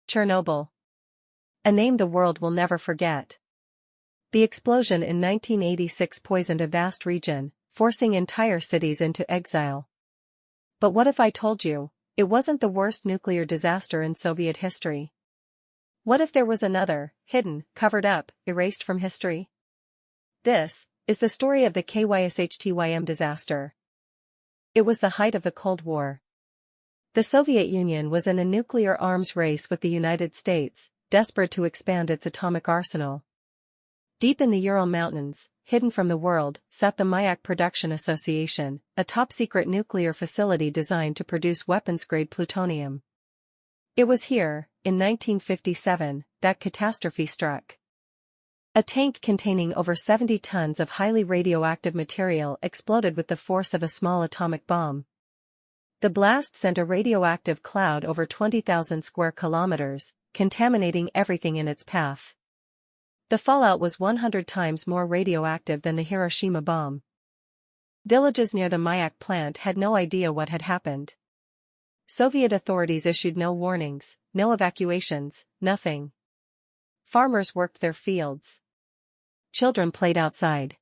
Chernobyl. A name the world will never forget. The explosion in 1986 poisoned a vast region, forcing entire cities into exile. But what if I told you, it wasn't the worst nuclear disaster in Soviet history? What if there was another, hidden, covered up, erased from history? This is the story of the Kyshtym disaster. It was the height of the Cold War. The Soviet Union was in a nuclear arms race with the United States, desperate to expand its atomic arsenal. Deep in the Ural Mountains, hidden from the world, sat the Mayak Production Association, a top-secret nuclear facility designed to produce weapons-grade plutonium. It was here, in 1957, that catastrophe struck. A tank containing over 70 tons of highly radioactive material exploded with the force of a small atomic bomb. The blast sent a radioactive cloud over 20,000 square kilometers, contaminating everything in its path. The fallout was 100 times more radioactive than the Hiroshima bomb. Villages near the Mayak plant had no idea what had happened. Soviet authorities issued no warnings, no evacuations, nothing. Farmers worked their fields. Children played outside.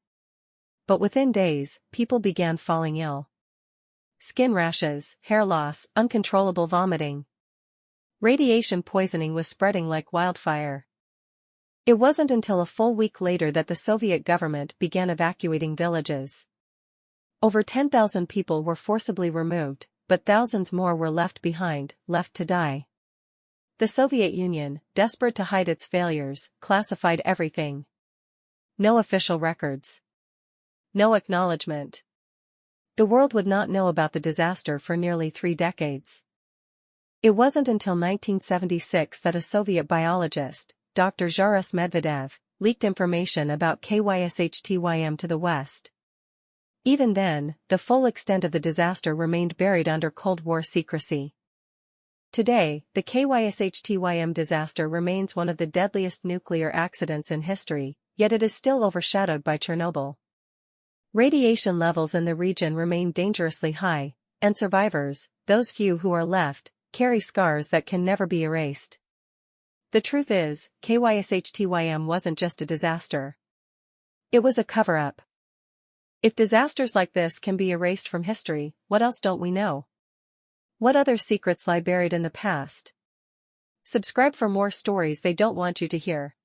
But within days, people began falling ill. Skin rashes, hair loss, uncontrollable vomiting. Radiation poisoning was spreading like wildfire. It wasn't until a full week later that the Soviet government began evacuating villages. Over 10,000 people were forcibly removed, but thousands more were left behind, left to die. The Soviet Union, desperate to hide its failures, classified everything. No official records. No acknowledgement. The world would not know about the disaster for nearly 3 decades. It wasn't until 1976 that a Soviet biologist, Dr. Zharis Medvedev, leaked information about Kyshtym to the West. Even then, the full extent of the disaster remained buried under Cold War secrecy. Today, the Kyshtym disaster remains one of the deadliest nuclear accidents in history, yet it is still overshadowed by Chernobyl. Radiation levels in the region remain dangerously high, and survivors, those few who are left, carry scars that can never be erased. The truth is, Kyshtym wasn't just a disaster. It was a cover-up. If disasters like this can be erased from history, what else don't we know? What other secrets lie buried in the past? Subscribe for more stories they don't want you to hear.